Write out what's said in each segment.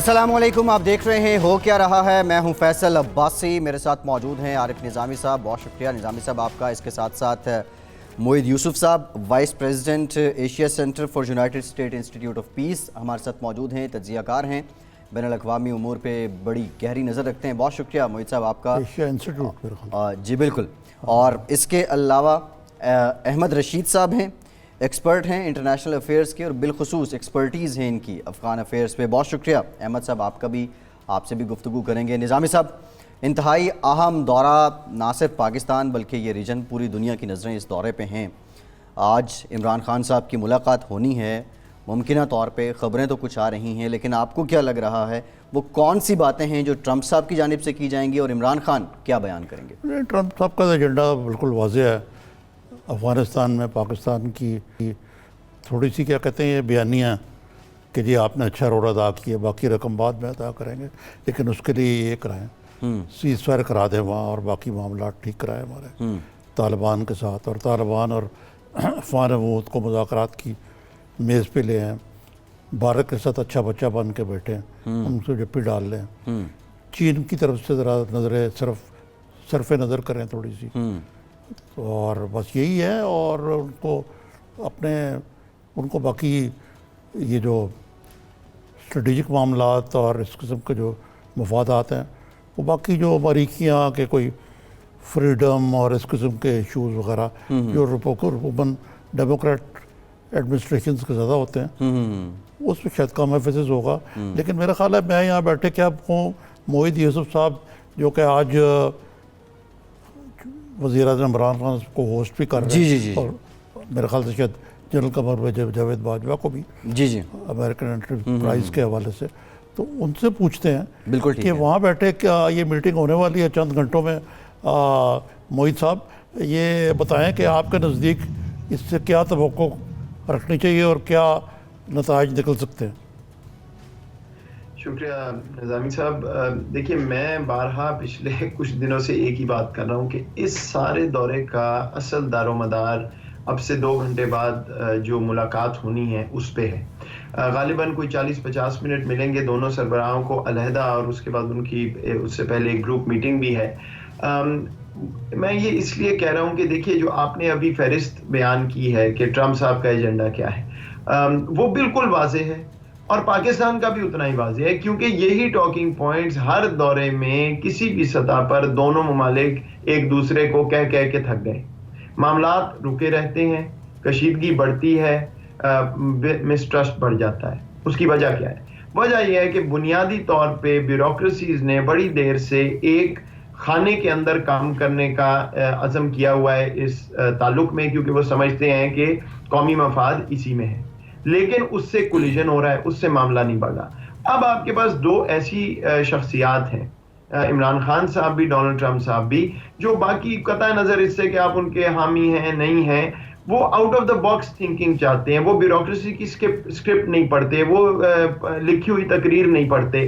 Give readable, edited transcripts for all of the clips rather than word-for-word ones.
अस्सलामुअलैकुम, आप देख रहे हैं हो क्या रहा है। मैं हूं फैसल अब्बासी, मेरे साथ मौजूद हैं आरिफ निज़ामी साहब। बहुत शुक्रिया निज़ामी साहब आपका। इसके साथ साथ मोहिद यूसुफ साहब, vice president Asia centre for United state institute of peace, हमारे साथ मौजूद हैं। तज्ज़ियाकार हैं, बैनुल अक़वामी उमूर पे बड़ी गहरी नज़र रखते हैं। बहुत शुक्रिया मोहिद साहब आपका। एशिया इंस्टीट्यूट जी बिल्कुल। और इसके अलावा अहमद रशीद साहब हैं, एक्सपर्ट हैं इंटरनेशनल अफेयर्स के और बिलखुसूस एक्सपर्टीज़ हैं इनकी अफ़गान अफेयर्स पे। बहुत शुक्रिया अहमद साहब आपका भी, आपसे भी गुफ्तगू करेंगे। निज़ामी साहब, इंतहाई अहम दौरा, ना सिर्फ पाकिस्तान बल्कि ये रीजन पूरी दुनिया की नज़रें इस दौरे पे हैं। आज इमरान खान साहब की मुलाकात होनी है, मुमकिना तौर पे ख़बरें तो कुछ आ रही हैं, लेकिन आपको क्या लग रहा है वो कौन सी बातें हैं जो ट्रंप साहब की जानिब से की जाएंगी और इमरान खान क्या बयान करेंगे? ट्रंप साहब का एजेंडा बिल्कुल वाज़ेह है। अफ़गानिस्तान में पाकिस्तान की थोड़ी सी क्या कहते हैं ये बयानियाँ कि जी आपने अच्छा रोल अदा किया, बाकी रकम बाद में अदा करेंगे, लेकिन उसके लिए ये कराएं, सीज़ फायर करा दें वहाँ और बाकी मामला ठीक कराएं हमारे तालिबान के साथ, और तालिबान और अफ़गान हुकूमत को मुज़ाकरात की मेज़ पे ले आएँ, भारत के साथ अच्छा बच्चा बन के बैठे, उनसे जप्पी डाल लें, चीन की तरफ से ज़रा नज़रें सरफ़ नज़र करें थोड़ी सी, और बस यही है। और उनको बाकी ये जो स्ट्रेटेजिक मामलात और इस किस्म के जो मफादात हैं, वो बाकी जो बारीकियाँ के कोई फ्रीडम और इस किस्म के इशूज़ वगैरह जो रिपब्लिकन डेमोक्रेट एडमिनिस्ट्रेशन के ज़्यादा होते हैं, उस पर शायद कम एफेसिस होगा। लेकिन मेरा ख्याल है मैं यहाँ बैठे क्या हूँ, मोहिद यूसुफ साहब जो कि आज वज़ीर-ए-आज़म इमरान खान को होस्ट भी कर रहे हैं, और मेरे ख्याल से शायद जनरल कमर जावेद बाजवा को भी अमेरिकन एंटरप्राइज के हवाले से, तो उनसे पूछते हैं बिल्कुल कि वहाँ बैठे क्या ये मीटिंग होने वाली है चंद घंटों में। मोहित साहब ये बताएं कि आपके नज़दीक इससे क्या तवक्को रखनी चाहिए और क्या नताइज निकल सकते हैं? शुक्रिया निज़ामी साहब। देखिए, मैं बारहा पिछले कुछ दिनों से एक ही बात कर रहा हूँ कि इस सारे दौरे का असल दारोमदार अब से 2 घंटे बाद जो मुलाकात होनी है उस पे है। गालिबन कोई 40-50 मिनट मिलेंगे दोनों सरबराहों को अलहदा, और उसके बाद उनकी उससे पहले एक ग्रुप मीटिंग भी है। मैं ये इसलिए कह रहा हूँ कि देखिए, जो आपने अभी फहरिस्त बयान की है कि ट्रंप साहब का एजेंडा क्या है, वो बिल्कुल वाज़ेह है, और पाकिस्तान का भी उतना ही वाज़ेह है, क्योंकि यही टॉकिंग पॉइंट्स हर दौरे में किसी भी सतह पर दोनों ममालिक एक दूसरे को कह कह के थक गए। मामलात रुके रहते हैं, कशीदगी बढ़ती है, मिसट्रस्ट बढ़ जाता है। उसकी वजह क्या है? वजह यह है कि बुनियादी तौर पे ब्यूरोक्रेसीज ने बड़ी देर से एक खाने के अंदर काम करने का अज़म किया हुआ है इस ताल्लुक में, क्योंकि वो समझते हैं कि कौमी मफाद इसी में है, लेकिन उससे कोलिजन हो रहा है, उससे मामला नहीं बढ़ रहा। अब आपके पास 2 ऐसी शख्सियात हैं, इमरान खान साहब भी, डोनाल्ड ट्रंप साहब भी, जो बाकी कतई नज़र इससे कि आप उनके हामी हैं नहीं हैं, वो out of the box thinking चाहते हैं। वो ब्यूरोक्रेसी की स्क्रिप्ट नहीं पढ़ते, वो लिखी हुई तकरीर नहीं पढ़ते।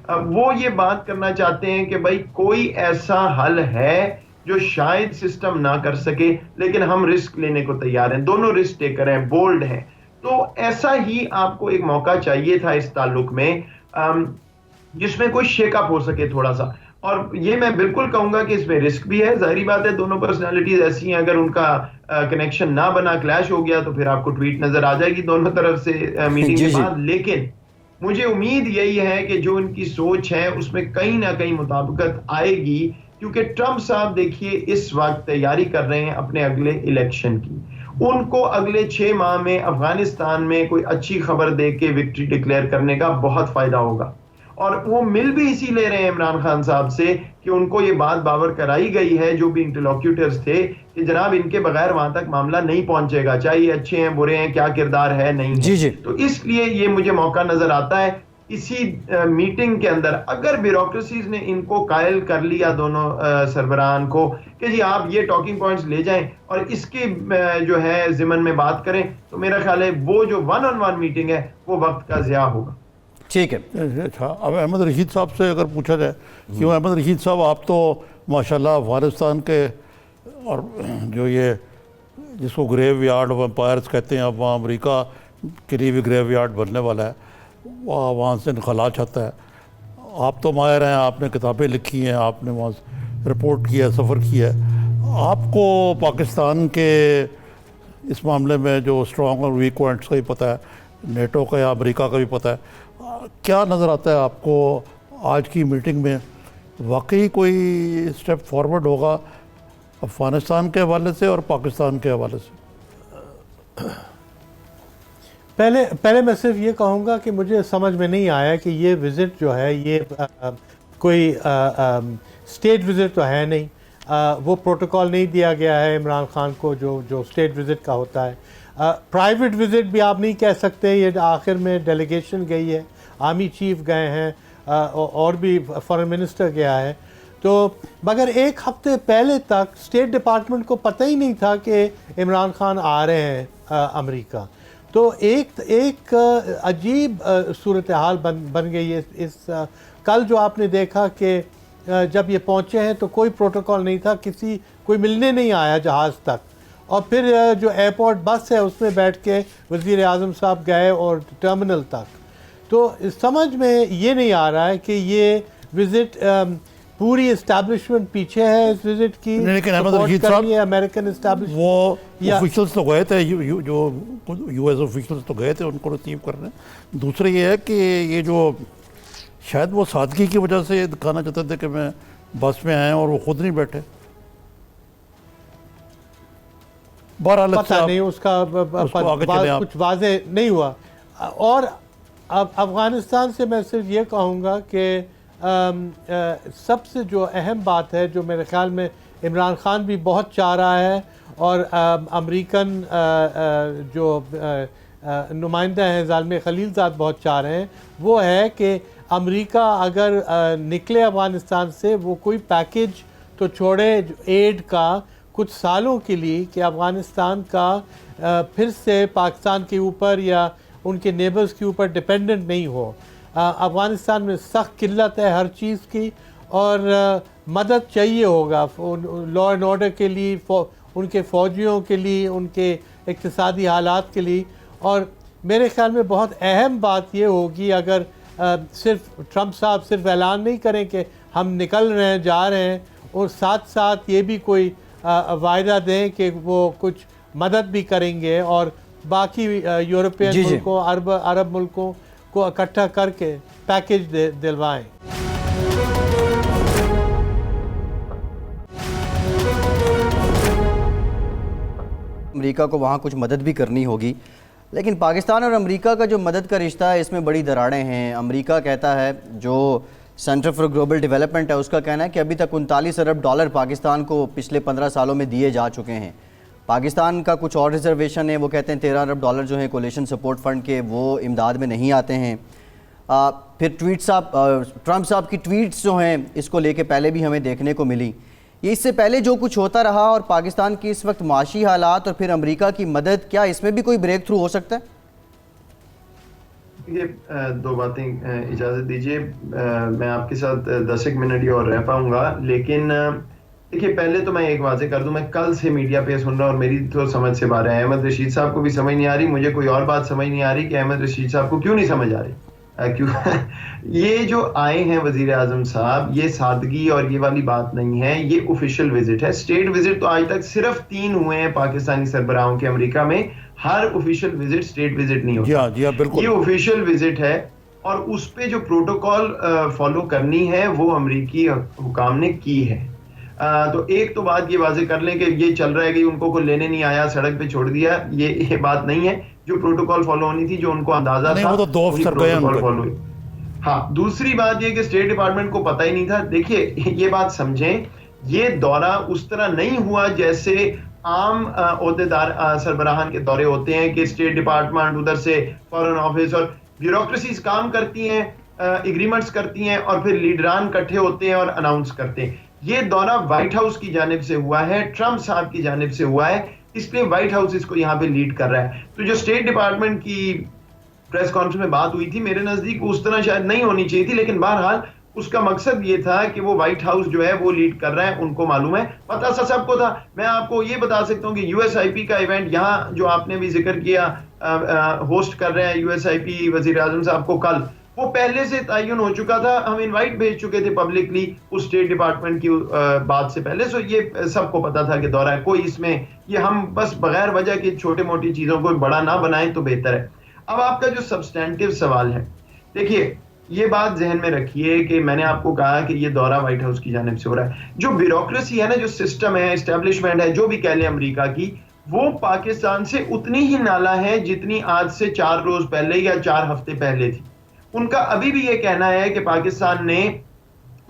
वो ये बात करना चाहते हैं कि भाई कोई ऐसा हल है जो शायद सिस्टम ना कर सके, लेकिन हम रिस्क लेने को तैयार हैं। दोनों रिस्क टेकर हैं, बोल्ड हैं। तो ऐसा ही आपको एक मौका चाहिए था इस ताल्लुक में, जिसमें कोई शेकअप हो सके थोड़ा सा। और ये मैं बिल्कुल कहूंगा कि इसमें रिस्क भी है। जाहिर बात है, दोनों पर्सनालिटीज ऐसी हैं, अगर उनका कनेक्शन ना बना, क्लैश हो गया, तो फिर आपको ट्वीट नजर आ जाएगी दोनों तरफ से मीटिंग के बाद। लेकिन मुझे उम्मीद यही है कि जो उनकी सोच है उसमें कहीं ना कहीं मुताबिकत आएगी, क्योंकि ट्रंप साहब देखिए इस वक्त तैयारी कर रहे हैं अपने अगले इलेक्शन की। उनको अगले 6 माह में अफगानिस्तान में कोई अच्छी खबर दे के विक्ट्री डिक्लेयर करने का बहुत फायदा होगा, और वो मिल भी इसी ले रहे हैं इमरान खान साहब से कि उनको ये बात बावर कराई गई है, जो भी इंटरलॉक्यूटर्स थे, कि जनाब इनके बगैर वहां तक मामला नहीं पहुंचेगा, चाहे ये अच्छे हैं बुरे हैं, क्या किरदार है नहीं है। तो इसलिए ये मुझे मौका नजर आता है इसी मीटिंग के अंदर, अगर ब्यूरोक्रेसीज ने इनको कायल कर लिया दोनों सरबराहान को कि जी आप ये टॉकिंग पॉइंट्स ले जाएं और इसके जो है जिमन में बात करें, तो मेरा ख्याल है वो जो 1-on-1 मीटिंग है वो वक्त का ज़िया होगा। ठीक है। अच्छा, अब अहमद रशीद साहब से अगर पूछा जाए, क्यों अहमद रशीद साहब आप तो माशाल्लाह अफगानिस्तान के, और जो ये जिसको ग्रेव यार्ड ऑफ एम्पायर्स कहते हैं, अब वहाँ अमरीका के लिए भी ग्रेव यार्ड बनने वाला है, वहाँ से निकला चाहता है। आप तो माहिर हैं, आपने किताबें लिखी हैं, आपने वहाँ रिपोर्ट किया है, सफ़र किया है। आपको पाकिस्तान के इस मामले में जो स्ट्रॉन्ग और वीक पॉइंट्स का भी पता है, नेटो का या अमेरिका का भी पता है। क्या नज़र आता है आपको आज की मीटिंग में? वाकई कोई स्टेप फॉरवर्ड होगा अफ़गानिस्तान के हवाले से और पाकिस्तान के हवाले से? पहले मैं सिर्फ ये कहूँगा कि मुझे समझ में नहीं आया कि ये विज़िट जो है ये कोई स्टेट विज़िट तो है नहीं। वो प्रोटोकॉल नहीं दिया गया है इमरान खान को जो स्टेट विज़िट का होता है। प्राइवेट विज़िट भी आप नहीं कह सकते, ये आखिर में डेलीगेशन गई है, आर्मी चीफ गए हैं, और भी फॉरेन मिनिस्टर गया है। तो मगर एक हफ्ते पहले तक स्टेट डिपार्टमेंट को पता ही नहीं था कि इमरान खान आ रहे हैं अमेरिका। तो एक अजीब सूरत हाल बन गई है। कल जो आपने देखा कि जब ये पहुँचे हैं तो कोई प्रोटोकॉल नहीं था, कोई मिलने नहीं आया जहाज़ तक, और फिर जो एयरपोर्ट बस है उसमें बैठ के वज़ीर आज़म साहब गए और टर्मिनल तक। तो समझ में ये नहीं आ रहा है कि ये विज़िट पूरी इस्टेब्लिशमेंट पीछे है इस विज़िट की, लेकिन अहमद रशीद साहब, अमेरिकन इस्टेब्लिशमेंट, वो ऑफिशियल्स तो गए थे, जो यूएस ऑफिशियल्स तो गए थे उनको रिसीव करने। दूसरा ये है कि ये जो शायद वो सादगी की वजह से ये दिखाना चाहते थे कि मैं बस में आए और वो खुद नहीं बैठे। बहरहाल पता नहीं उसका कुछ वाजे नहीं हुआ। और अब अफ़गानिस्तान से मैं सिर्फ ये कहूँगा कि सबसे जो अहम बात है, जो मेरे ख़्याल में इमरान खान भी बहुत चाह रहा है और अमरीकन जो नुमाइंदा हैं ज़ालिम खलीलज़ाद बहुत चाह रहे हैं, वो है कि अमेरिका अगर निकले अफ़गानिस्तान से, वो कोई पैकेज तो छोड़े एड का कुछ सालों के लिए, कि अफ़गानिस्तान का फिर से पाकिस्तान के ऊपर या उनके नेबर्स के ऊपर डिपेंडेंट नहीं हो। अफ़गानिस्तान में सख्त किल्लत है हर चीज़ की, और मदद चाहिए होगा लॉ एंड ऑर्डर के लिए, उनके फ़ौजियों के लिए, उनके इक़्तिसादी हालात के लिए। और मेरे ख़्याल में बहुत अहम बात ये होगी, अगर सिर्फ ट्रंप साहब सिर्फ ऐलान नहीं करें कि हम निकल रहे हैं, जा रहे हैं, और साथ साथ ये भी कोई वायदा दें कि वो कुछ मदद भी करेंगे और बाकी यूरोपियन मुल्कों, अरब मुल्कों को इकट्ठा करके पैकेज दिलवाएं। अमेरिका को वहाँ कुछ मदद भी करनी होगी, लेकिन पाकिस्तान और अमेरिका का जो मदद का रिश्ता है इसमें बड़ी दरारें हैं। अमेरिका कहता है, जो सेंटर फॉर ग्लोबल डेवलपमेंट है उसका कहना है कि अभी तक 39 अरब डॉलर पाकिस्तान को पिछले 15 सालों में दिए जा चुके हैं। पाकिस्तान का कुछ और रिजर्वेशन है, वो कहते हैं 13 अरब डॉलर जो है कोलिशन सपोर्ट फंड के, वो इमदाद में नहीं आते हैं। फिर ट्रंप साहब की ट्वीट्स जो हैं इसको लेके पहले भी हमें देखने को मिली। ये इससे पहले जो कुछ होता रहा और पाकिस्तान की इस वक्त माशी हालात और फिर अमेरिका की मदद, क्या इसमें भी कोई ब्रेक थ्रू हो सकता है? ये दो बातें इजाज़त दीजिए, मैं आपके साथ 10 मिनट ही और रह पाऊंगा, लेकिन देखिए पहले तो मैं एक वाजे कर दूं, मैं कल से मीडिया पे सुन रहा हूँ और मेरी तो समझ से बाहर है। अहमद रशीद साहब को भी समझ नहीं आ रही, मुझे कोई और बात समझ नहीं आ रही कि अहमद रशीद साहब को क्यों नहीं समझ आ रही। क्यों ये जो आए हैं वजीर आजम साहब, ये सादगी और ये वाली बात नहीं है, ये ऑफिशियल विजिट है। स्टेट विजिट तो आज तक सिर्फ 3 हुए हैं पाकिस्तानी सरबराहों के अमेरिका में। हर ऑफिशियल विजिट स्टेट विजिट नहीं होता। जी हाँ, बिल्कुल। ये ऑफिशियल विजिट है और उस पे जो प्रोटोकॉल फॉलो करनी है वो अमेरिकी हुकाम ने की है। तो एक तो बात ये वाजे कर लें कि ये चल रहा है कि उनको कोई लेने नहीं आया, सड़क पे छोड़ दिया, ये बात नहीं है। जो प्रोटोकॉल फॉलो होनी थी, जो उनको अंदाजा था, वो तो 2 अफसर गए फॉलो। हाँ, दूसरी बात ये कि स्टेट डिपार्टमेंट को पता ही नहीं था। देखिए ये बात समझें, ये दौरा उस तरह नहीं हुआ जैसे आम ओहदेदार सरबराहान के दौरे होते हैं कि स्टेट डिपार्टमेंट, उधर से फॉरेन ऑफिस और ब्यूरोक्रेसीज काम करती हैं, एग्रीमेंट्स करती हैं और फिर लीडरान इकट्ठे होते हैं और अनाउंस करते हैं। ये दौरा व्हाइट हाउस की जानिब से हुआ है, ट्रंप साहब की जानिब से हुआ है, इसलिए व्हाइट हाउस इसको यहाँ पे लीड कर रहा है। तो जो स्टेट डिपार्टमेंट की प्रेस कॉन्फ्रेंस में बात हुई थी, मेरे नजदीक उस तरह शायद नहीं होनी चाहिए थी, लेकिन बहरहाल उसका मकसद ये था कि वो व्हाइट हाउस जो है वो लीड कर रहा है, उनको मालूम है, पता सबको था। मैं आपको ये बता सकता हूँ कि यूएसआईपी का इवेंट यहाँ जो आपने भी जिक्र किया, होस्ट कर रहे हैं USIP वजीर आजम साहब को कल, वो पहले से तयन हो चुका था, हम इनवाइट भेज चुके थे पब्लिकली उस स्टेट डिपार्टमेंट की बात से पहले। सो ये सबको पता था कि दौरा है, कोई इसमें ये हम बस बगैर वजह की छोटी मोटी चीजों को बड़ा ना बनाएं तो बेहतर है। अब आपका जो सब्सटेंटिव सवाल है, देखिए ये बात जहन में रखिए कि मैंने आपको कहा कि ये दौरा व्हाइट हाउस की जानिब से हो रहा है। जो ब्यूरोक्रेसी है ना, जो सिस्टम है, एस्टेब्लिशमेंट है, जो भी कह लें अमेरिका की, वो पाकिस्तान से उतनी ही नाला है जितनी आज से 4 रोज पहले या 4 हफ्ते पहले थी। उनका अभी भी ये कहना है कि पाकिस्तान ने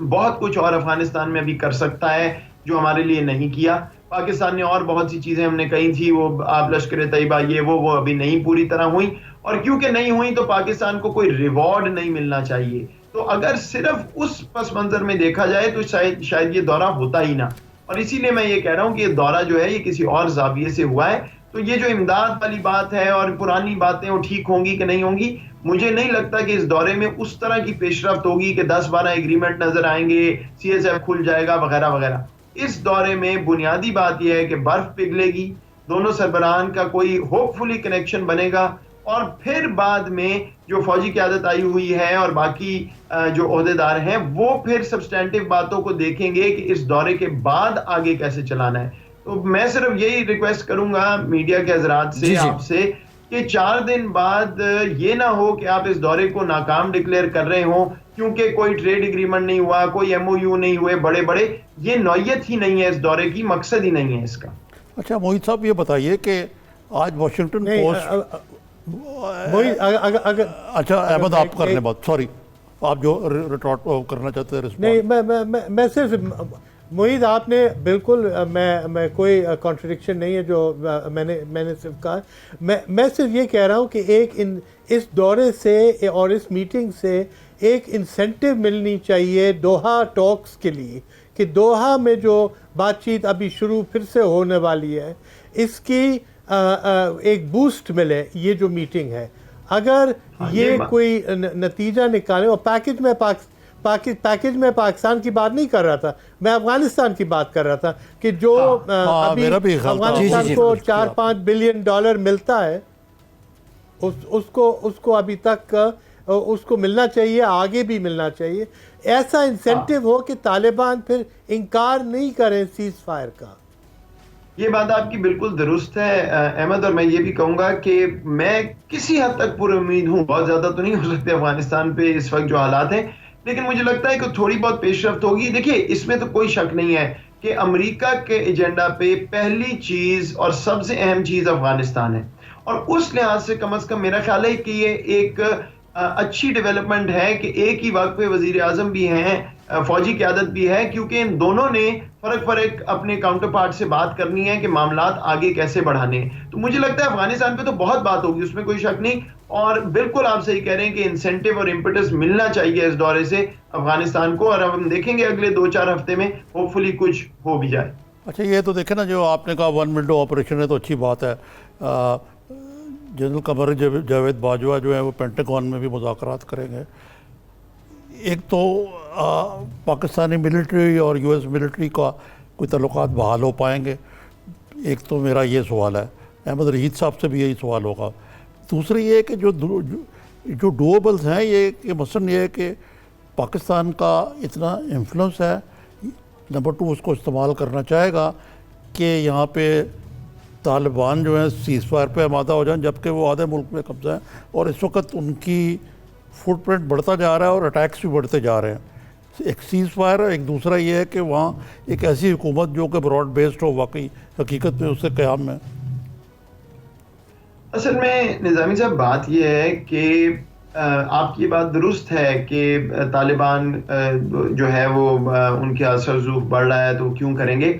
बहुत कुछ और अफगानिस्तान में भी कर सकता है जो हमारे लिए नहीं किया। पाकिस्तान ने और बहुत सी चीजें हमने कही थी, वो आप लश्कर तैयबा ये वो अभी नहीं पूरी तरह हुई, और क्योंकि नहीं हुई तो पाकिस्तान को कोई रिवॉर्ड नहीं मिलना चाहिए। तो अगर सिर्फ उस पस मंजर में देखा जाए तो शायद ये दौरा होता ही ना, और इसीलिए मैं ये कह रहा हूं कि ये दौरा जो है ये किसी और जाविये से हुआ है। तो ये जो इमदाद वाली बात है और पुरानी बातें वो ठीक होंगी कि नहीं होंगी, मुझे नहीं लगता कि इस दौरे में उस तरह की पेशरफ्त होगी कि 10-12 एग्रीमेंट नजर आएंगे, CSF खुल जाएगा वगैरह वगैरह। इस दौरे में बुनियादी बात यह है कि बर्फ पिघलेगी, दोनों सरबराहान का कोई होपफुली कनेक्शन बनेगा, और फिर बाद में जो फौजी क़यादत आई हुई है और बाकी जो ओहदेदार हैं वो फिर सब्सटेंटिव बातों को देखेंगे कि इस दौरे के बाद आगे कैसे चलाना है। तो मैं सिर्फ यही रिक्वेस्ट करूंगा मीडिया के हजरात से, आपसे, कि 4 दिन बाद ये ना हो कि आप इस दौरे को नाकाम डिक्लेयर कर रहे हो क्योंकि कोई ट्रेड एग्रीमेंट नहीं हुआ, कोई MOU नहीं हुए बड़े बड़े। ये नौयत ही नहीं है इस दौरे की, मकसद ही नहीं है इसका। अच्छा मोहित साहब ये बताइए कि आज वाशिंगटन पोस्ट अच्छा अहमद आप कर लें बात, सॉरी आप जो रिटॉर्ट करना चाहते हैं नहीं, मैं सिर्फ मोहित आपने बिल्कुल मैं कोई कॉन्ट्रडिक्शन नहीं है जो मैंने सिर्फ कहा। मैं सिर्फ ये कह रहा हूँ कि इस दौरे से और इस मीटिंग से एक इंसेंटिव मिलनी चाहिए दोहा टॉक्स के लिए, कि दोहा में जो बातचीत अभी शुरू फिर से होने वाली है इसकी एक बूस्ट मिले। ये जो मीटिंग है अगर ये कोई नतीजा निकाले, और पैकेज में पाकिस्तान की बात नहीं कर रहा था, मैं अफगानिस्तान की बात कर रहा था कि जो अभी अफगानिस्तान को $4-5 बिलियन मिलता है उसको अभी तक उसको मिलना चाहिए, आगे भी मिलना चाहिए। ऐसा इंसेंटिव हो कि तालिबान फिर इनकार नहीं करें सीज फायर का। ये बात आपकी बिल्कुल दुरुस्त है अहमद, और मैं ये भी कहूंगा कि मैं किसी हद तक पूरी उम्मीद हूँ, बहुत ज्यादा तो नहीं हो सकते अफगानिस्तान पे इस वक्त जो हालात हैं, लेकिन मुझे लगता है कि थोड़ी बहुत पेशरफ्त होगी। देखिए इसमें तो कोई शक नहीं है कि अमेरिका के एजेंडा पे पहली चीज और सबसे अहम चीज अफगानिस्तान है, और उस लिहाज से कम से कम मेरा ख्याल है कि ये एक अच्छी डेवलपमेंट है कि एक ही वक्त पे वजीर आजम भी हैं, फौजी क़यादत भी है, क्योंकि इन दोनों ने फर्क अपने काउंटर पार्ट से बात करनी है कि मामलात आगे कैसे बढ़ाने हैं। तो मुझे लगता है अफगानिस्तान पे तो बहुत बात होगी, उसमें कोई शक नहीं, और बिल्कुल आप सही कह रहे हैं कि इंसेंटिव और इम्पेटस मिलना चाहिए इस दौरे से अफगानिस्तान को, और अब हम देखेंगे अगले 2-4 हफ्ते में होपफुली कुछ हो भी जाए। अच्छा ये तो देखे ना, जो आपने कहा 1 विंडो ऑपरेशन है तो अच्छी बात है। जनरल कमर जावेद बाजवा जो है वो पेंटागन में भी मुज़ाकरात करेंगे। एक तो पाकिस्तानी मिलिट्री और US मिलिट्री का कोई तल्लुकात बहाल हो पाएंगे, एक तो मेरा ये सवाल है। अहमद रशीद साहब से भी यही सवाल होगा। दूसरी ये कि जो डूएबल्स हैं, ये मसलन ये है कि पाकिस्तान का इतना इन्फ्लुएंस है, नंबर 2 उसको इस्तेमाल करना चाहेगा कि यहाँ पे तालिबान जो है सीज़ फायर पे आमादा हो जाए, जबकि वो आधे मुल्क में कब्जा है, और इस वक्त उनकी फुटप्रिंट बढ़ता जा रहा है और अटैक्स भी बढ़ते जा रहे हैं। एक सीज़ फायर, एक दूसरा ये है कि वहाँ एक ऐसी हुकूमत जो कि ब्रॉड बेस्ड हो वाकई हकीकत में उससे क़याम में। असल में निज़ामी साहब बात यह है कि आपकी बात दुरुस्त है कि तालिबान जो है वो उनके असर ज़ूफ़ बढ़ रहा है तो क्यों करेंगे।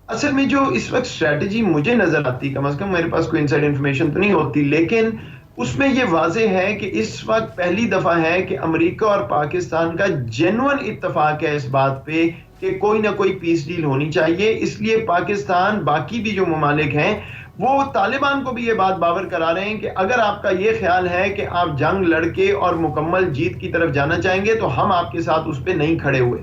असल में जो इस वक्त स्ट्रैटेजी मुझे नज़र आती, कम से कम मेरे पास कोई इनसाइड इन्फॉर्मेशन तो नहीं होती, लेकिन उसमें ये वाज़े है कि इस वक्त पहली दफ़ा है कि अमेरिका और पाकिस्तान का जेन्युइन इत्तफाक है इस बात पे कि कोई ना कोई पीस डील होनी चाहिए। इसलिए पाकिस्तान, बाकी भी जो ममालिक हैं, वो तालिबान को भी ये बात बावर करा रहे हैं कि अगर आपका ये ख्याल है कि आप जंग लड़के और मुकम्मल जीत की तरफ जाना चाहेंगे तो हम आपके साथ उस पर नहीं खड़े हुए।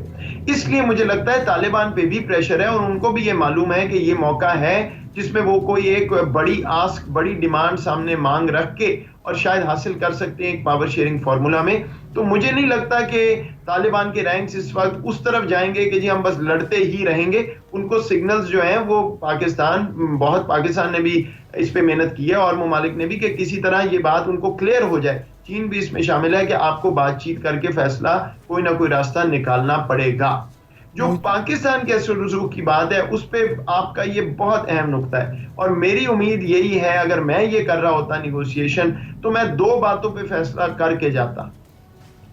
इसलिए मुझे लगता है तालिबान पे भी प्रेशर है और उनको भी ये मालूम है कि ये मौका है जिसमें वो कोई एक बड़ी आस्क, बड़ी डिमांड सामने मांग रख के और शायद हासिल कर सकते हैं एक पावर शेयरिंग फार्मूला में। तो मुझे नहीं लगता कि तालिबान के रैंक्स इस वक्त उस तरफ जाएंगे कि जी हम बस लड़ते ही रहेंगे। उनको सिग्नल्स जो हैं वो पाकिस्तान ने भी इस पे मेहनत की है और ममालिक ने भी, कि किसी तरह ये बात उनको क्लियर हो जाए। चीन भी इसमें शामिल है कि आपको बातचीत करके फैसला कोई ना कोई रास्ता निकालना पड़ेगा। जो पाकिस्तान के असर रसूख की बात है उस पे आपका ये बहुत अहम नुक्ता है और मेरी उम्मीद यही है, अगर मैं ये कर रहा होता निगोशिएशन, तो मैं 2 बातों पे फैसला करके जाता।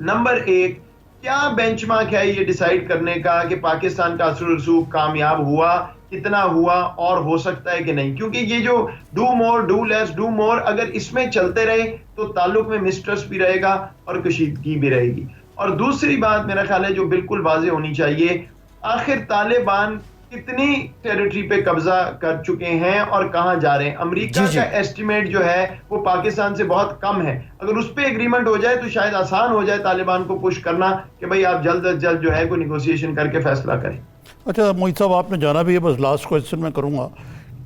नंबर 1, क्या बेंचमार्क है ये डिसाइड करने का कि पाकिस्तान का असर रसूख कामयाब हुआ, कितना हुआ और हो सकता है कि नहीं। क्योंकि ये जो do more do less do more, अगर इसमें चलते रहे तो ताल्लुक में मिसट्रस्ट भी रहेगा और कशीदगी भी रहेगी। और दूसरी बात मेरा ख्याल है जो बिल्कुल वाज़ेह होनी चाहिए, आखिर तालिबान कितनी टेरिटरी पे कब्जा कर चुके हैं और कहां जा रहे हैं। अमेरिका का एस्टिमेट जो है वो पाकिस्तान से बहुत कम है। अगर उस पे एग्रीमेंट हो जाए तो शायद आसान हो जाए तालिबान को पुश करना कि भाई आप जल्द अज जल्द जो है कोई निगोशिएशन करके फैसला करें। अच्छा मोहित साहब, आपने जाना भी है, बस लास्ट क्वेश्चन मैं करूँगा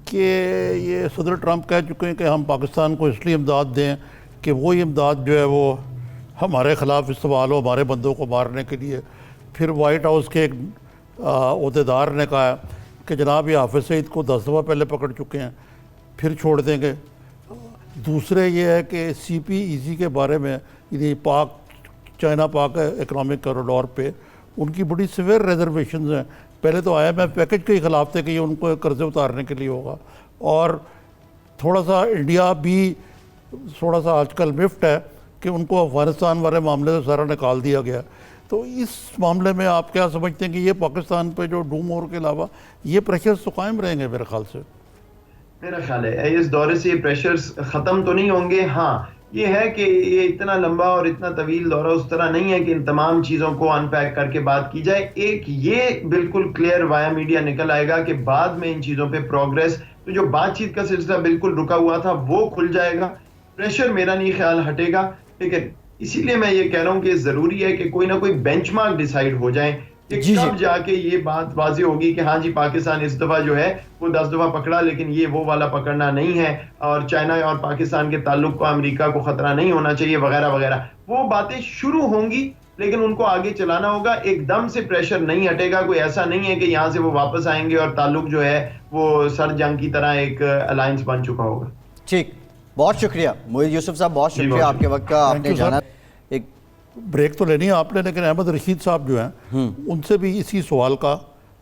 कि ये सदर ट्रंप कह चुके हैं कि हम पाकिस्तान को इसलिए इमदाद दें कि वही इमदाद जो है वो हमारे ख़िलाफ़ इस्तेमाल हो, हमारे बंदों को मारने के लिए। फिर वाइट हाउस के एक अहदेदार ने कहा कि जनाब ये हाफिज़ सईद को 10 दफ़ा पहले पकड़ चुके हैं, फिर छोड़ देंगे। दूसरे ये है कि CPEC के बारे में, यानी चाइना पाक इकनॉमिक कॉरिडोर पे उनकी बड़ी सिवियर रिजर्वेशंस हैं। पहले तो IMF पैकेज के खिलाफ थे कि ये उनको कर्ज़े उतारने के लिए होगा, और थोड़ा सा इंडिया भी थोड़ा सा आजकल मिफ्ट है कि उनको अफ़गानिस्तान वाले मामले से सारा निकाल दिया गया। तो इस मामले में आप क्या समझते हैं कि ये पाकिस्तान पे जो डू मोर के अलावा ये प्रेशर्स तो कायम रहेंगे मेरे ख्याल से? मेरा ख्याल है इस दौरे से ये प्रेशर्स ख़त्म तो नहीं होंगे। हाँ, ये है कि ये इतना लंबा और इतना तवील दौरा उस तरह नहीं है कि इन तमाम चीज़ों को अनपैक करके बात की जाए। एक ये बिल्कुल क्लियर वाया मीडिया निकल आएगा कि बाद में इन चीज़ों पे प्रोग्रेस, तो जो बातचीत का सिलसिला बिल्कुल रुका हुआ था वो खुल जाएगा। प्रेशर मेरा नहीं ख्याल हटेगा, लेकिन इसीलिए मैं ये कह रहा हूँ कि ज़रूरी है कि कोई ना कोई बेंचमार्क डिसाइड हो जाए कि कब जाके ये बात वाज़ेह होगी कि हाँ जी पाकिस्तान इस दफ़ा जो है वो 10 दफ़ा पकड़ा, लेकिन ये वो वाला पकड़ना नहीं है, और चाइना और पाकिस्तान के ताल्लुक को अमेरिका को ख़तरा नहीं होना चाहिए वगैरह वगैरह। वो बातें शुरू होंगी लेकिन उनको आगे चलाना होगा। एकदम से प्रेशर नहीं हटेगा। कोई ऐसा नहीं है कि यहाँ से वो वापस आएंगे और ताल्लुक जो है वो सर जंग की तरह एक अलायंस बन चुका होगा। ठीक, बहुत शुक्रिया मोहित यूसुफ साहब, बहुत शुक्रिया आपके वक्त का, आपने जाना। एक ब्रेक तो लेनी है आपने, लेकिन अहमद रशीद साहब जो हैं उनसे भी इसी सवाल का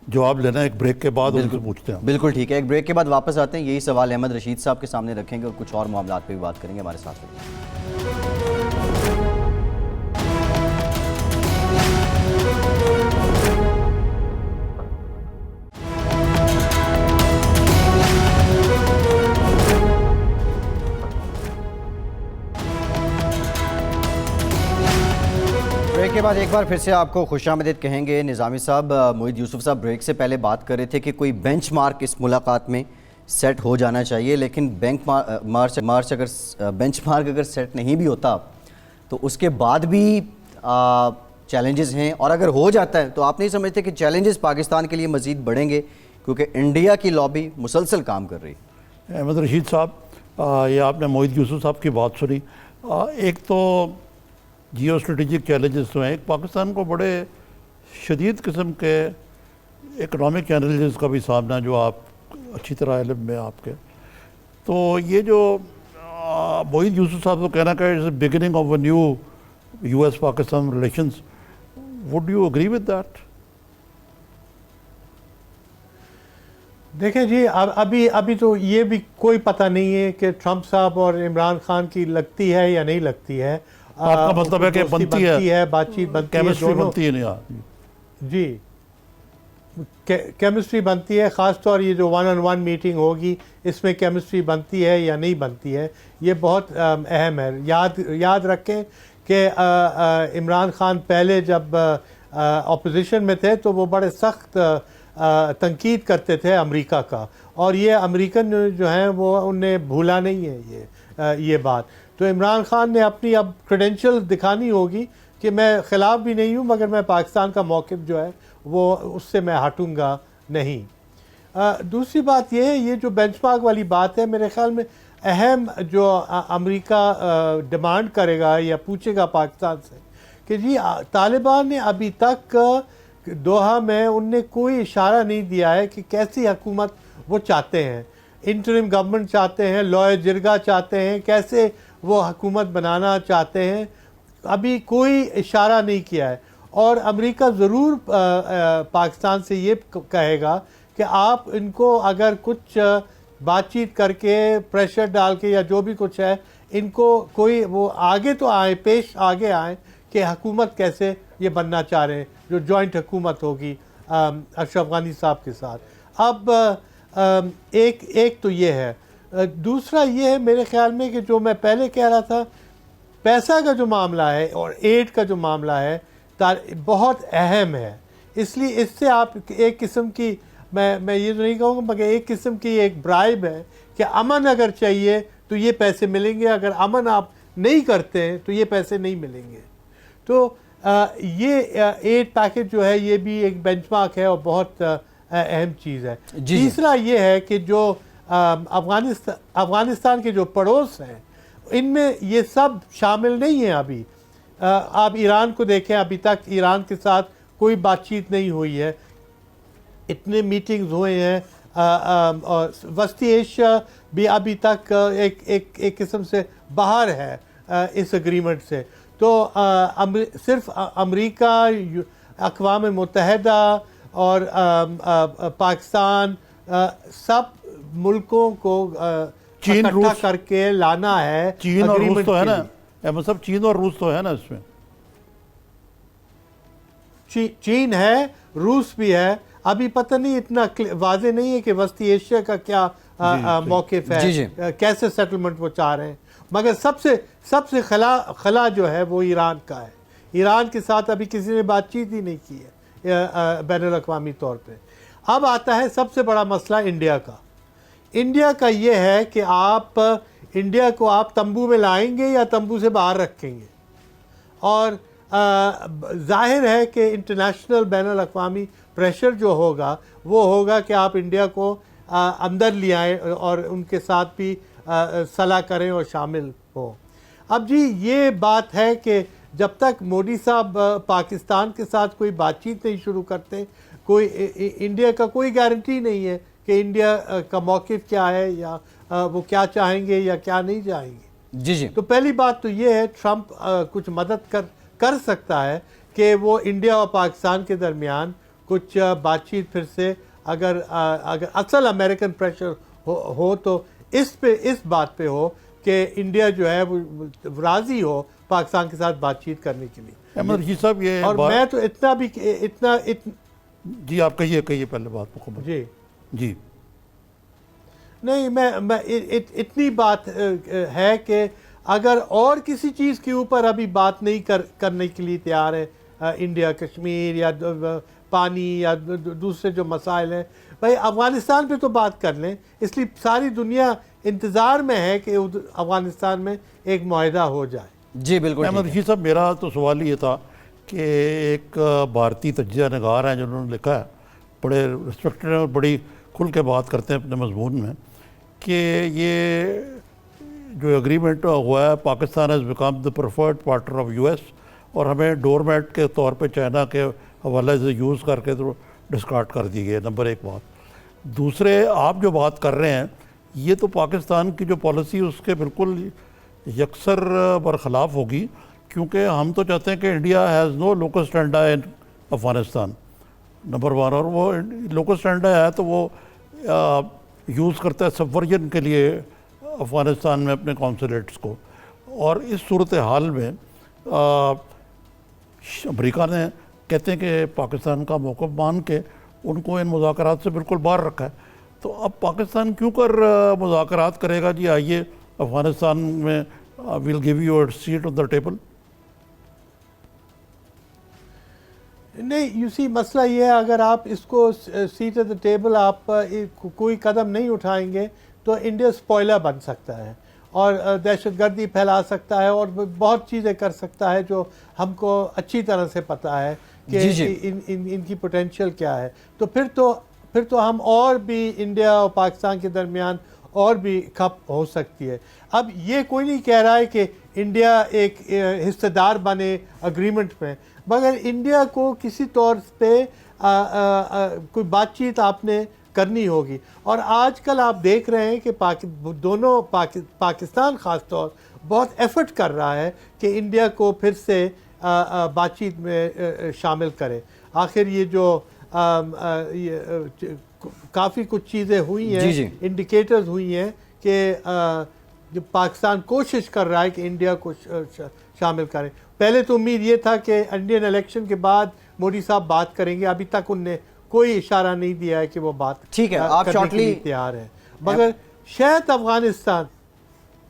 जवाब लेना है। एक ब्रेक के बाद उनसे पूछते हैं। बिल्कुल ठीक है, एक ब्रेक के बाद वापस आते हैं। यही सवाल अहमद रशीद साहब के सामने रखेंगे और कुछ और मामला पे भी बात करेंगे। हमारे साथ रहिए। ब्रेक के बाद एक बार फिर से आपको खुशामदीद कहेंगे। निज़ामी साहब, मोहित यूसुफ साहब ब्रेक से पहले बात कर रहे थे कि कोई बेंचमार्क इस मुलाकात में सेट हो जाना चाहिए, लेकिन बेंचमार्क अगर सेट नहीं भी होता तो उसके बाद भी चैलेंजेस हैं, और अगर हो जाता है तो आप नहीं समझते कि चैलेंजेस पाकिस्तान के लिए मज़ीद बढ़ेंगे, क्योंकि इंडिया की लॉबी मुसलसल काम कर रही है। अहमद रशीद साहब, ये आपने मोहित यूसुफ साहब की बात सुनी। एक तो जियो स्ट्रेटेजिक चैलेंजेस तो हैं, एक पाकिस्तान को बड़े शदीद किस्म के इकनॉमिक चैलेंजेस का भी सामना, जो आप अच्छी तरह इल्म में आपके। तो ये जो मोहित यूसुफ साहब को कहना का it's beginning of a new US Pakistan relations, would you agree with that? देखें जी, अभी तो ये भी कोई पता नहीं है कि ट्रंप साहब और इमरान खान की लगती है या नहीं लगती है। आपका मतलब है कि बनती है, बातचीत बनती है, केमिस्ट्री बनती है नहीं? जी, केमिस्ट्री बनती है। ख़ास तौर ये जो 1-on-1 मीटिंग होगी इसमें केमिस्ट्री बनती है या नहीं बनती है, ये बहुत अहम है। याद रखें कि इमरान खान पहले जब अपोजिशन में थे तो वो बड़े सख्त तनकीद करते थे अमेरिका का, और ये अमेरिकन जो हैं वो उन्हें भूला नहीं है ये बात। तो इमरान खान ने अपनी अब क्रेडेंशियल दिखानी होगी कि मैं ख़िलाफ़ भी नहीं हूँ, मगर मैं पाकिस्तान का मौक़िफ़ जो है वो उससे मैं हटूँगा नहीं। दूसरी बात ये है, ये जो बेंचमार्क वाली बात है, मेरे ख्याल में अहम जो अमेरिका डिमांड करेगा या पूछेगा पाकिस्तान से कि जी तालिबान ने अभी तक दोहा में उनने कोई इशारा नहीं दिया है कि कैसी हुकूमत वो चाहते हैं, इंटरिम गवर्नमेंट चाहते हैं, लॉयर जिरगा चाहते हैं, कैसे वो हुकूमत बनाना चाहते हैं, अभी कोई इशारा नहीं किया है। और अमेरिका ज़रूर पाकिस्तान से ये कहेगा कि आप इनको अगर कुछ बातचीत करके प्रेशर डाल के या जो भी कुछ है, इनको कोई वो आगे तो आए, पेश आगे आए कि हुकूमत कैसे ये बनना चाह रहे हैं, जो जॉइंट हुकूमत होगी अशरफ गनी साहब के साथ। अब एक तो ये है, दूसरा ये है मेरे ख्याल में कि जो मैं पहले कह रहा था, पैसा का जो मामला है और एड का जो मामला है बहुत अहम है। इसलिए इससे आप एक किस्म की, मैं ये तो नहीं कहूँगा, मगर एक किस्म की एक ब्राइब है कि अमन अगर चाहिए तो ये पैसे मिलेंगे, अगर अमन आप नहीं करते हैं तो ये पैसे नहीं मिलेंगे। तो ये एड पैकेज जो है ये भी एक बेंचमार्क है और बहुत अहम चीज़ है। तीसरा ये है कि जो अफ़गानिस्तान के जो पड़ोस हैं इनमें ये सब शामिल नहीं है अभी। आप ईरान को देखें, अभी तक ईरान के साथ कोई बातचीत नहीं हुई है, इतने मीटिंग्स हुए हैं और वस्ती एशिया भी अभी तक एक किस्म से बाहर है इस एग्रीमेंट से। तो सिर्फ अमेरिका, अक़वाम मुत्तहिदा और पाकिस्तान सब मुल्कों को इकट्ठा करके लाना है। चीन और रूस तो है ना, मतलब चीन और रूस तो है ना इसमें। चीन है, रूस भी है। अभी पता नहीं, इतना वाजे नहीं है कि वस्ती एशिया का क्या मौक़िफ़ है, कैसे सेटलमेंट वो चाह रहे हैं। मगर सबसे खला जो है वो ईरान का है। ईरान के साथ अभी किसी ने बातचीत ही नहीं की है बैनुल अक़वामी तौर पे। अब आता है सबसे बड़ा मसला इंडिया का। इंडिया का ये है कि आप इंडिया को आप तंबू में लाएंगे या तंबू से बाहर रखेंगे। और जाहिर है कि इंटरनेशनल बैनुल अक़वामी प्रेशर जो होगा वो होगा कि आप इंडिया को अंदर ले आएँ और उनके साथ भी सलाह करें और शामिल हो। अब जी ये बात है कि जब तक मोदी साहब पाकिस्तान के साथ कोई बातचीत नहीं शुरू करते, कोई इंडिया का कोई गारंटी नहीं है कि इंडिया का मौक़िफ़ क्या है या वो क्या चाहेंगे या क्या नहीं चाहेंगे। जी। तो पहली बात तो ये है, ट्रंप कुछ मदद कर सकता है कि वो इंडिया और पाकिस्तान के दरमियान कुछ बातचीत फिर से, अगर असल अमेरिकन प्रेशर हो तो इस बात पे हो कि इंडिया जो है वो राज़ी हो पाकिस्तान के साथ बातचीत करने के लिए। अहमद रशीद साहब ये और मैं तो इतना जी आप कहिए पहले बात मुकम्मल। जी नहीं, मैं इतनी बात है कि अगर और किसी चीज़ के ऊपर अभी बात नहीं करने के लिए तैयार है इंडिया, कश्मीर या पानी या दूसरे जो मसाइल हैं, भाई अफ़गानिस्तान पे तो बात कर लें। इसलिए सारी दुनिया इंतज़ार में है कि अफ़गानिस्तान में एक मुआहदा हो जाए। जी बिल्कुल। अहमद रशीद साहब, मेरा तो सवाल ये था कि एक भारतीय तज्ज़िया नगार हैं जिन्होंने लिखा है, बड़े रिस्पेक्टेड हैं और बड़ी खुल के बात करते हैं अपने मजमून में, कि ये जो एग्रीमेंट हुआ है, Pakistan has become the preferred partner of US, और हमें डोरमैट के तौर पे चाइना के हवाले से यूज़ करके तो डिस्कार्ड कर दी गई। नंबर एक बात। दूसरे, आप जो बात कर रहे हैं ये तो पाकिस्तान की जो पॉलिसी उसके बिल्कुल यकसर बरखिलाफ़ होगी, क्योंकि हम तो चाहते हैं कि India has no local standi in Afghanistan, number one. और वो लोकल स्टैंडा है तो वो यूज़ करता है सबवर्जन के लिए अफ़गानिस्तान में अपने कौंसलेट्स को। और इस सूरत हाल में अमेरिका ने कहते हैं कि पाकिस्तान का मौक़िफ़ मान के उनको इन मुज़ाकरात से बिल्कुल बाहर रखा है। तो अब पाकिस्तान क्यों कर मुज़ाकरात करेगा, जी आइए अफ़गानिस्तान में will give you a seat on the table. नहीं, यूसी मसला ये है, अगर आप इसको सीट एट द टेबल आप कोई कदम नहीं उठाएंगे तो इंडिया स्पॉइलर बन सकता है और दहशतगर्दी फैला सकता है और बहुत चीज़ें कर सकता है जो हमको अच्छी तरह से पता है कि इनकी पोटेंशियल क्या है। तो फिर तो फिर तो हम और भी इंडिया और पाकिस्तान के दरमियान और भी खप हो सकती है। अब ये कोई नहीं कह रहा है कि इंडिया एक हिस्सेदार बने अग्रीमेंट में, मगर इंडिया को किसी तौर पे कोई बातचीत आपने करनी होगी। और आजकल आप देख रहे हैं कि पाकिस्तान ख़ास तौर बहुत एफर्ट कर रहा है कि इंडिया को फिर से बातचीत में शामिल करे। आखिर ये जो काफ़ी कुछ चीज़ें हुई हैं, इंडिकेटर्स हुई हैं कि जो पाकिस्तान कोशिश कर रहा है कि इंडिया को शामिल करें। पहले तो उम्मीद ये था कि इंडियन इलेक्शन के बाद मोदी साहब बात करेंगे, अभी तक उनने कोई इशारा नहीं दिया है कि वो बात ठीक है, आप शॉर्टली तैयार है, मगर शायद अफगानिस्तान।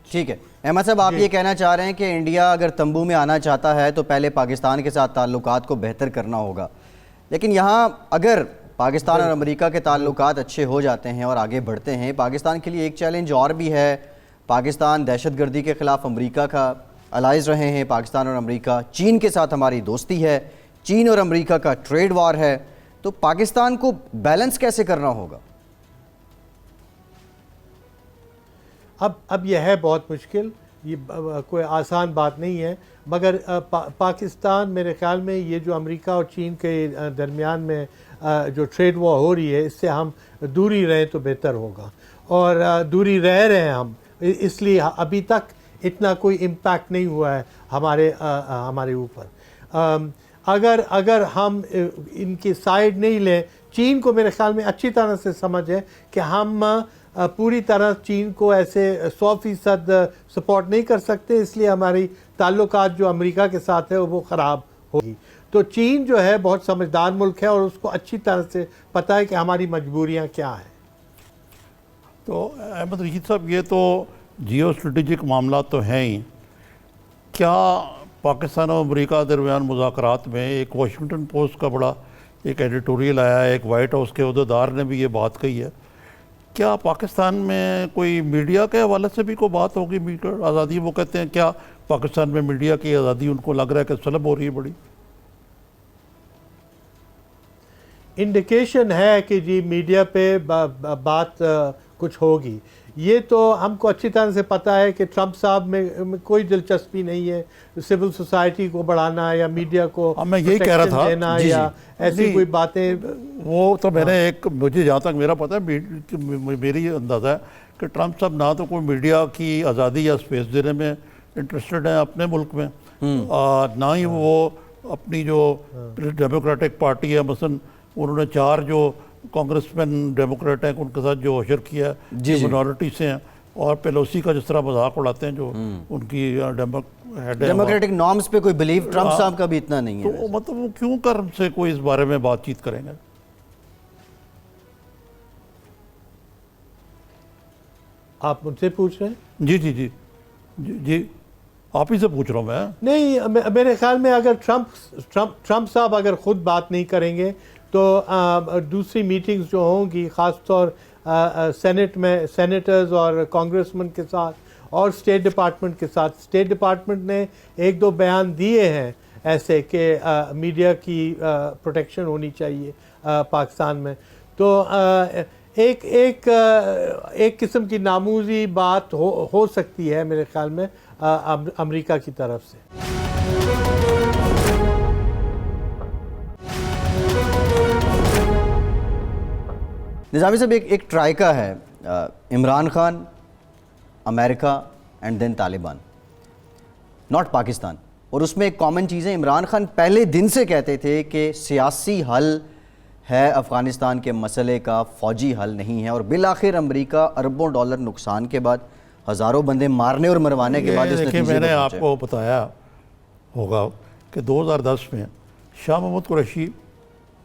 ठीक है अहमद साहब, आप ये कहना चाह रहे हैं कि इंडिया अगर तंबू में आना चाहता है तो पहले पाकिस्तान के साथ ताल्लुकात को बेहतर करना होगा, लेकिन यहाँ अगर पाकिस्तान और अमेरिका के ताल्लुकात अच्छे हो जाते हैं और आगे बढ़ते हैं, पाकिस्तान के लिए एक चैलेंज और भी है। पाकिस्तान दहशतगर्दी के ख़िलाफ़ अमेरिका का अलाइज रहे हैं, पाकिस्तान और अमेरिका। चीन के साथ हमारी दोस्ती है, चीन और अमेरिका का ट्रेड वार है, तो पाकिस्तान को बैलेंस कैसे करना होगा? अब यह है बहुत मुश्किल, ये कोई आसान बात नहीं है, मगर पाकिस्तान मेरे ख्याल में ये जो अमेरिका और चीन के दरमियान में जो ट्रेड वॉर हो रही है, इससे हम दूरी रहें तो बेहतर होगा। और दूरी रह रहे हैं हम, इसलिए अभी तक इतना कोई इम्पैक्ट नहीं हुआ है हमारे ऊपर। अगर हम इनकी साइड नहीं लें, चीन को मेरे ख्याल में अच्छी तरह से समझ है कि हम पूरी तरह चीन को ऐसे 100% सपोर्ट नहीं कर सकते, इसलिए हमारी ताल्लुकात जो अमेरिका के साथ है वो ख़राब होगी। तो चीन जो है बहुत समझदार मुल्क है और उसको अच्छी तरह से पता है कि हमारी मजबूरियां क्या हैं। तो अहमद रशीद साहब, ये तो जियो स्ट्रेटेजिक मामला तो हैं ही, क्या पाकिस्तान और अमेरिका दरमियान मुज़ाकरात में एक वाशिंगटन पोस्ट का बड़ा एक एडिटोरियल आया है, एक वाइट हाउस के अहदेदार ने भी ये बात कही है, क्या पाकिस्तान में कोई मीडिया के हवाले से भी कोई बात होगी, मीडिया आज़ादी? वो कहते हैं क्या पाकिस्तान में मीडिया की आज़ादी उनको लग रहा है कि सलब हो रही है बड़ी? इंडिकेशन है कि जी मीडिया पे बात कुछ होगी। ये तो हमको अच्छी तरह से पता है कि ट्रंप साहब में कोई दिलचस्पी नहीं है सिविल सोसाइटी को बढ़ाना या मीडिया को मैं यही कह रहा था देना या ऐसी कोई बातें। वो तो मैंने एक, मुझे जहाँ तक मेरा पता है, मेरी अंदाज़ा है कि ट्रंप साहब ना तो कोई मीडिया की आज़ादी या स्पेस देने में इंटरेस्टेड है अपने मुल्क में, ना ही वो अपनी जो डेमोक्रेटिक पार्टी है, मसलन उन्होंने 4 जो कांग्रेसमैन डेमोक्रेट हैं उनके साथ जो हशर किया है मिनॉरिटी से हैं, और पेलोसी का जिस तरह मजाक उड़ाते हैं जो उनकी डेमोक्रेटिक नॉर्म्स पे कोई बिलीव ट्रंप साहब का भी इतना नहीं है। तो मतलब वो क्यों कर हमसे कोई इस बारे में बातचीत करेंगे? आप मुझसे पूछ रहे हैं? जी जी जी जी जी, आप ही से पूछ रहा हूँ मैं। नहीं, मेरे ख्याल में अगर ट्रंप साहब अगर खुद बात नहीं करेंगे तो दूसरी मीटिंग्स जो होंगी, ख़ास तौर सेनेट में सेनेटर्स और कांग्रेसमैन के साथ और स्टेट डिपार्टमेंट के साथ, स्टेट डिपार्टमेंट ने 1-2 बयान दिए हैं ऐसे कि मीडिया की प्रोटेक्शन होनी चाहिए पाकिस्तान में। तो एक किस्म की नामूजी बात हो सकती है मेरे ख्याल में अमेरिका की तरफ से। निज़ामी साहब, एक ट्राइका है, Imran Khan, America and then Taliban, not Pakistan, और उसमें एक कॉमन चीज़ है, इमरान खान पहले दिन से कहते थे कि सियासी हल है अफ़गानिस्तान के मसले का, फ़ौजी हल नहीं है, और बिलाखिर अमेरिका अरबों डॉलर नुकसान के बाद, हज़ारों बंदे मारने और मरवाने के बाद इस नतीजे पर मैंने आपको बताया होगा कि 2010 में शाह महमूद कुरैशी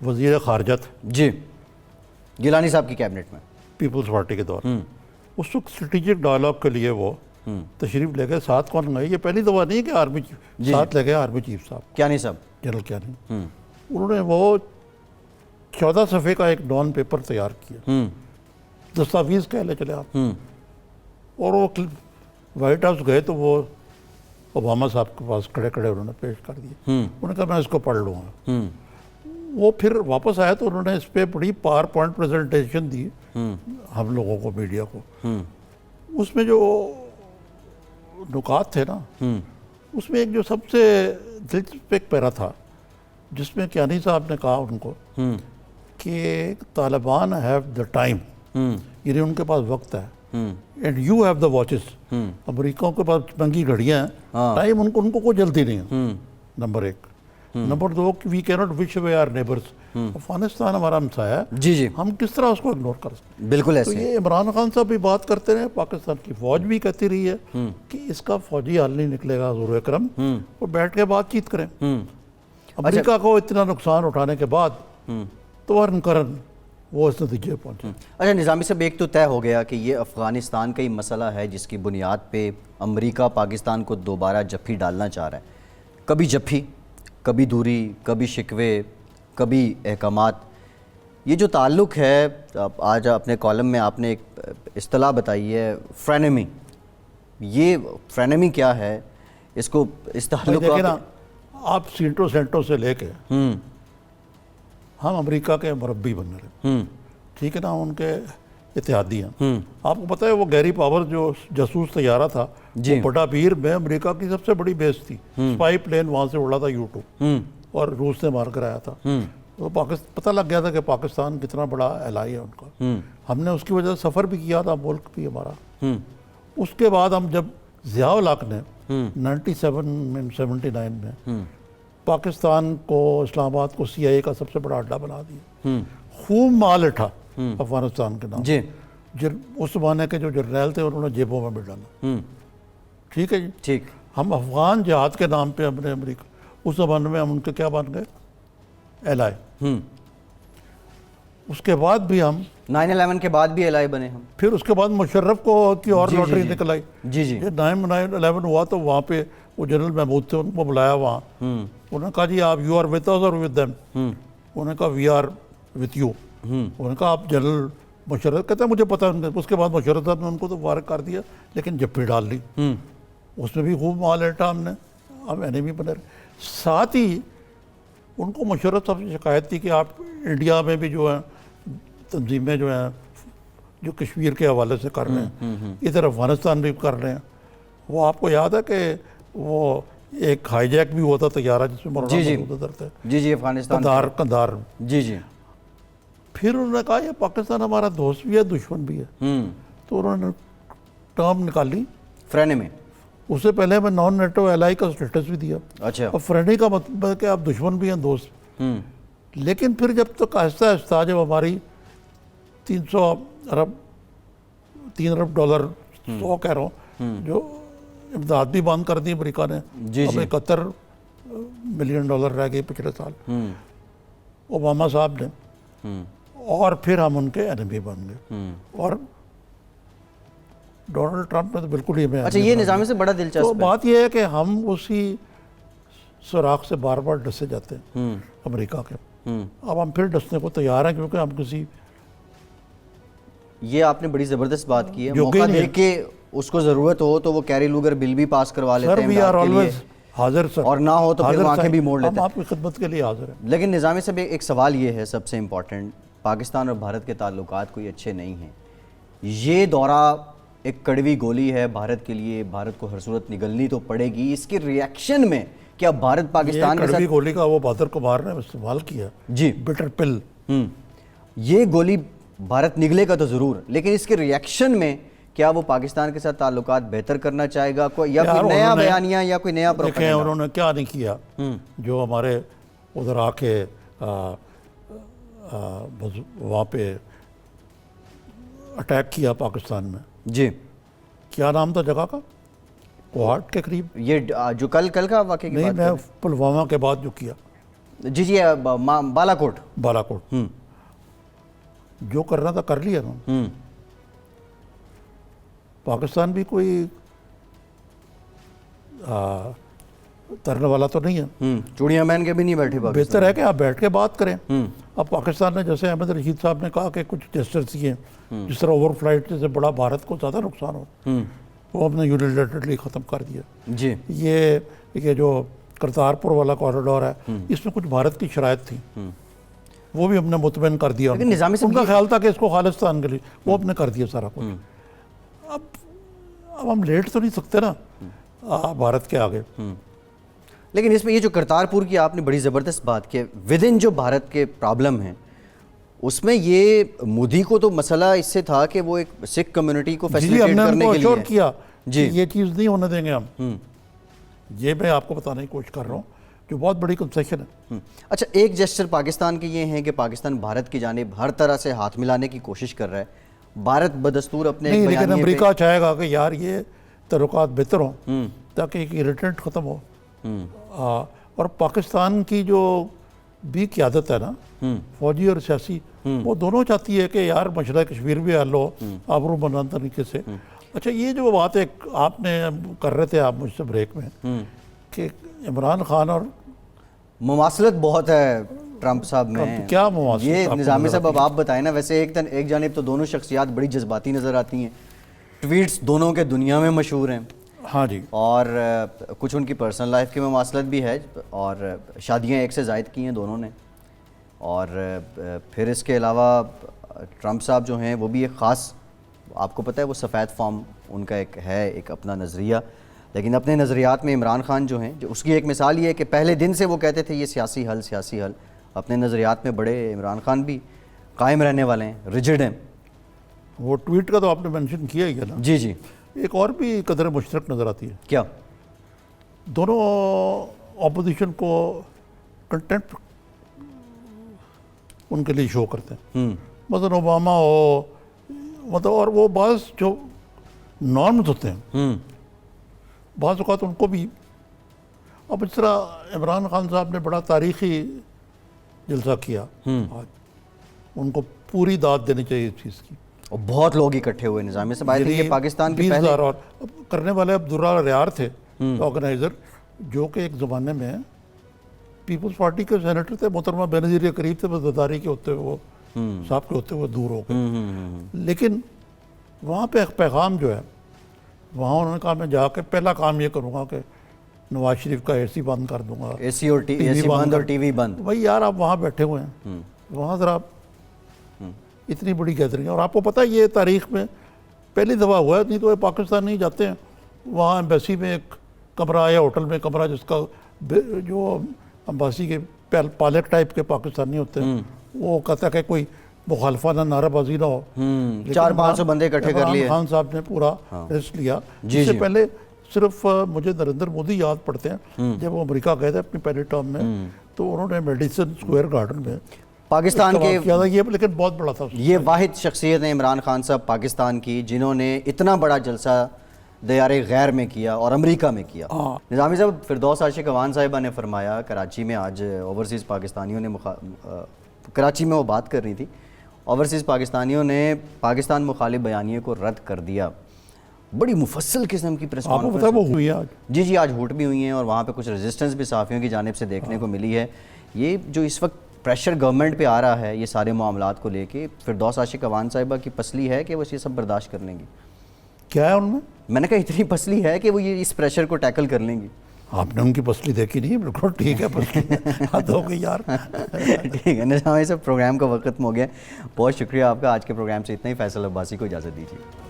वज़ीर ख़ारजा जी गिलानी साहब की कैबिनेट में पीपल्स पार्टी के दौर, उस वक्त स्ट्रेटेजिक डायलॉग के लिए वो तशरीफ ले गए। साथ कौन गए? ये पहली दफ़ा नहीं कि आर्मी साथ ले गए आर्मी चीफ साहब, क्यानी साहब, जनरल क्यानी। उन्होंने वो 14 सफ़े का एक नॉन पेपर तैयार किया, दस्तावेज़ कह ले चले आप, और वो वाइट हाउस गए तो वो ओबामा साहब के पास खड़े खड़े उन्होंने पेश कर दिए। उन्होंने कहा मैं इसको पढ़ लूँगा। वो फिर वापस आया तो उन्होंने इस पर बड़ी पावर पॉइंट प्रेजेंटेशन दी हम लोगों को, मीडिया को। उसमें जो नुकात थे ना, उसमें एक जो सबसे दिलचस्प एक पैरा था जिसमें कियानी साहब ने कहा उनको कि तालिबान हैव द टाइम, यानी उनके पास वक्त है, and you have the watches, America के पास महंगी घड़ियां हैं, टाइम उनको कोई जल्दी नहीं है। नंबर एक। नंबर दो, we can not wish away our neighbours. Afghanistan हमारा हमसाया है, जी जी, हम किस तरह उसको इग्नोर कर सकते हैं? बिल्कुल तो ऐसे। ये इमरान खान साहब भी बात करते रहे, पाकिस्तान की फौज भी कहती रही है कि इसका फौजी हल नहीं निकलेगा हुजूर अकरम, वो बैठ के बातचीत करें। अमेरिका को इतना नुकसान उठाने के बाद तो करन वो इस नतीजे पर पहुंचे। अच्छा निज़ामी साहब, एक तो तय हो गया कि ये अफ़गानिस्तान का ही मसला है जिसकी बुनियाद पे अमेरिका पाकिस्तान को दोबारा जफ्फी डालना चाह रहा है। कभी जफ्फी, कभी दूरी, कभी शिकवे, कभी अहकामात। ये जो ताल्लुक़ है, आज अपने कॉलम में आपने एक इस्तिलाह बताई है, फ्रेनेमी। ये फ्रेनेमी क्या है? इसको इस ताल्लुक़ देखिए ना, आप सेंटो से लेके हम अमेरिका के मुरब्बी बन रहे, ठीक है ना, उनके इत्तेहादी हैं। आपको पता है वो गैरी पावर जो जासूस तैयारा था, वो बड़ा पीर में अमेरिका की सबसे बड़ी बेस थी। स्पाई प्लेन वहाँ से उड़ा था U-2 और रूस ने मार कर आया था। तो पाकिस्तान पता लग गया था कि पाकिस्तान कितना बड़ा एलाई है उनका। हमने उसकी वजह से सफ़र भी किया था, मुल्क भी हमारा। उसके बाद हम जब ज़िया-उल हक ने 79 में पाकिस्तान को, इस्लामाबाद को CIA का सबसे बड़ा अड्डा बना दिया, खूब माल उठा अफगानिस्तान के नाम जी। उस जमाने के जो जर्नैल थे उन्होंने जेबों में भी डाला। ठीक है जी, ठीक। हम अफगान जहाद के नाम पे हमने अमेरिका, उस जमाने में हम उनके क्या बन गए? एलाई। उसके बाद भी हम 9/11 के बाद भी एलाई बने हम। फिर उसके बाद मुशर्रफ को की और लॉटरी निकल आई। जी जी। 9/11 हुआ तो वहाँ पे वो जनरल महमूद थे, उनको बुलाया वहाँ। उन्होंने कहा जी आप यू आर विद अस और विद देम? उन्होंने कहा वी आर विद यू। उन्होंने कहा आप जनरल मुशर्रफ, कहते हैं मुझे पता है। उसके बाद मुशर्रफ साहब ने उनको तो वार कर दिया, लेकिन जफ्फी डाल ली। उसमें भी खूब माल लेटा हमने, हम एनिमी बने रहे। साथ ही उनको मुशर्रफ साहब से शिकायत थी कि आप इंडिया में भी जो है तंजीमें जो हैं जो कश्मीर के हवाले से कर रहे हैं, इधर अफगानिस्तान भी कर रहे हैं। वो आपको याद है कि वो एक हाईजैक भी हुआ था तैयारा जिसमें मौलाना मसूद अजहर थे। जी जी, अफगानिस्तान, कंधार। जी जी। फिर उन्होंने कहा ये पाकिस्तान हमारा दोस्त भी है, दुश्मन भी है। तो उन्होंने टर्म निकाली फ्रेनेमी। उससे पहले हमें नॉन नेटो एलाई का स्टेटस भी दिया। अच्छा। और फ्रेंडी का मतलब है कि आप दुश्मन भी हैं, दोस्त। लेकिन फिर जब तक आहिस्ता आहिस्ता जब हमारी 3 अरब डॉलर 100 कह रहा हूँ जो इमदाद भी बंद कर दी अमेरिका ने। अब 71 मिलियन डॉलर रह गए पिछले साल ओबामा साहब ने। और फिर हम उनके एनिमी बन गए। और डोनाल्ड ट्रंप ने तो बिल्कुल ही हमें। अच्छा, ये निज़ाम से बड़ा दिलचस्प तो बात यह है कि हम उसी सुराख से बार बार डसे जाते हैं अमेरिका के। अब हम फिर डसने को तैयार हैं, क्योंकि हम किसी, ये आपने बड़ी ज़बरदस्त बात की है। मौका दे के उसको ज़रूरत हो तो वो कैरी लूगर बिल भी पास करवा लेते हैं। वी आर ऑलवेज हाजिर सर, और ना हो तो फिर आंखें भी मोड़ लेते हैं। हम आपकी खिदमत के लिए हाजिर हैं। लेकिन निज़ामी साहब, एक सवाल ये है सबसे इम्पोर्टेंट, पाकिस्तान और भारत के ताल्लुकात कोई अच्छे नहीं हैं। ये दौरा एक कड़वी गोली है भारत के लिए, भारत को हर सूरत निगलनी तो पड़ेगी। इसके रिएक्शन में क्या भारत पाकिस्तान के कड़वी गोली का वो बहादुर कुमार ने इस्तेमाल किया जी, बिटर पिल। ये गोली भारत निगलेगा तो ज़रूर, लेकिन इसके रिएक्शन में क्या वो पाकिस्तान के साथ ताल्लुकात बेहतर करना चाहेगा कोई, या कोई नया बयानिया या कोई नया प्रोपेगेंडा? उन्होंने क्या नहीं किया जो हमारे उधर आके वहाँ पे अटैक किया पाकिस्तान में। जी, क्या नाम था जगह का? कोहाट के करीब। ये जो कल का वाक़े की नहीं, बात मैं पुलवामा के बाद जो किया। जी जी, बालाकोट। जो करना था कर लिया ना। पाकिस्तान भी कोई तरने वाला तो नहीं है। चूड़ियाँ पहन के भी नहीं बैठे पाकिस्तान। बेहतर है कि आप बैठ के बात करें। अब पाकिस्तान ने, जैसे अहमद रशीद साहब ने कहा कि कुछ जेस्चर्स किए, जिस तरह ओवरफ्लाइट से बड़ा भारत को ज़्यादा नुकसान हो, वो हमने यूनिलैटरली ख़त्म कर दिया। जी, ये जो करतारपुर वाला कॉरिडोर है, इसमें कुछ भारत की शराइत थी वो भी हमने मुतमईन कर दिया। लेकिन निज़ामी साहब उनका ये- ख्याल था कि इसको खालिस्तान के लिए, वो हमने कर दिया सारा कुछ। अब हम लेट तो नहीं सकते ना भारत के आगे। लेकिन इसमें ये जो करतारपुर की आपने बड़ी ज़बरदस्त बात की, विद इन जो भारत के प्रॉब्लम हैं उसमें ये मोदी को तो मसला इससे था कि वो एक सिख कम्युनिटी को जी फैसिलिटेट हमने करने उनको के अश्योर लिए किया जी। कि ये चीज़ नहीं होने देंगे हम। ये मैं आपको बताने की कोशिश कर रहा हूँ, जो बहुत बड़ी कंसेशन है। अच्छा, एक जेस्चर पाकिस्तान के ये हैं कि पाकिस्तान भारत की जानिब हर तरह से हाथ मिलाने की कोशिश कर रहा है। भारत बदस्तूर अपने एक नहीं, लेकिन बयानिए पे- अमेरिका चाहेगा कि यार ये तल्लुकात बेहतर हों ताकि एक इरिटेंट ख़त्म हो। और पाकिस्तान की जो भी क़यादत है ना, फौजी और सियासी, वो दोनों चाहती है कि यार मसला कश्मीर भी हल हो आबरूमंद तरीके से। अच्छा, ये जो बात है आपने कर रहे थे आप मुझसे ब्रेक में कि इमरान खान और मुमासलत बहुत है ट्रंप साहब में। ट्रंप, क्या मुमासलत ये आपको निज़ामी नज़र साहब अब आती आप बताएं ना। वैसे एक जानिब तो दोनों शख्सियात बड़ी जज्बाती नज़र आती हैं, ट्वीट्स दोनों के दुनिया में मशहूर हैं, हाँ जी, और कुछ उनकी पर्सनल लाइफ की मुमासलत भी है, और शादियां एक से ज़ायद की हैं दोनों ने। और फिर इसके अलावा ट्रंप साहब जो हैं वो भी एक ख़ास, आपको पता है वो सफ़ेद फॉर्म उनका एक है, एक अपना नज़रिया। लेकिन अपने नज़रियात में इमरान खान जो हैं, जो उसकी एक मिसाल ये है कि पहले दिन से वो कहते थे ये सियासी हल, सियासी हल। अपने नज़रियात में बड़े इमरान खान भी कायम रहने वाले हैं, रिजिड हैं। वो ट्वीट का तो आपने मेंशन किया ही है ना। जी जी, एक और भी कदर मुश्तरक नज़र आती है, क्या? दोनों ऑपोजिशन को कंटेंट उनके लिए शो करते हैं। मतलब ओबामा हो, मतलब, और वो बास जो नॉर्म्स होते हैं बाज़ औक़ात उनको भी। अब इस तरह इमरान खान साहब ने बड़ा तारीख़ी जलसा किया आज, उनको पूरी दाद देनी चाहिए इस चीज़ की। और बहुत लोग इकट्ठे हुए निज़ामी साहब। आई थिंक ये पाकिस्तान के 20,000 और अब करने वाले अब्दुल्ला रियार थे ऑर्गेनाइज़र, जो कि एक ज़माने में पीपल्स पार्टी के सेनेटर थे, मोहतरमा बेनज़ीर के करीब थे, वज़ीर के होते हुए वो साहब के होते हुए दूर हो गए। लेकिन वहाँ पे एक पैगाम जो है, वहाँ उन्होंने कहा मैं जाके पहला काम ये करूँगा कि नवाज शरीफ का एसी बंद कर दूंगा, एसी और एसी बंद और टीवी बंद। भाई यार आप वहाँ बैठे हुए हैं, वहाँ ज़रा इतनी बड़ी गैदरिंग, और आपको पता है ये तारीख़ में पहली दफ़ा हुआ है, नहीं तो ये पाकिस्तान नहीं जाते हैं। वहाँ एम्बेसी में एक कमरा या होटल में कमरा, जिसका जो एम्बेसी के पायलट टाइप के पाकिस्तानी होते हैं, वो कहता है कि कोई मुखालफाना नाराबाजी ना हो। 400-500 बंदे इकट्ठे कर लिए। खान साहब ने पूरा रिस्क लिया। जी, इससे जी। पहले सिर्फ मुझे नरेंद्र मोदी याद पड़ते हैं, जब वो अमेरिका गए थे अपनी पहले टर्म में, तो उन्होंने मेडिसन स्क्वायर गार्डन में पाकिस्तान के किया था। ये लेकिन बहुत बड़ा था। ये वाहिद शख्सियत है इमरान खान साहब पाकिस्तान की, जिन्होंने इतना बड़ा जलसा दयारे गैर में किया और अमेरिका में किया। निज़ामी साहब, फिरदौस आशिक अवान साहिबा ने फरमाया कराची में, आज ओवरसीज़ पाकिस्तानियों ने कराची में वो बात कर रही थी, ओवरसीज़ पाकिस्तानियों ने पाकिस्तान मुखालिफ बयानिए को रद्द कर दिया। बड़ी मुफस्सल किस्म की प्रेस आपको पता है वो हुई है आज? जी जी, आज हुट भी हुई हैं और वहाँ पे कुछ रेजिस्टेंस भी सहाफ़ियों की जानिब से देखने को मिली है। ये जो इस वक्त प्रेशर गवर्नमेंट पे आ रहा है ये सारे मामलात को लेके, फिरदौस आशिक अवान साहिबा की पसली है कि वो ये सब बर्दाश्त कर लेंगी? क्या है उनमें? मैंने कहा इतनी पसली है कि वो ये इस प्रेशर को टैकल कर लेंगी। आपने उनकी पसली देखी नहीं? बिल्कुल ठीक है, पसली हद हो गई यार। ठीक है निज़ामी साहब, प्रोग्राम का वक्त खत्म हो गया। बहुत शुक्रिया आपका। आज के प्रोग्राम से इतना ही। फैसल अब्बासी को इजाज़त दीजिए।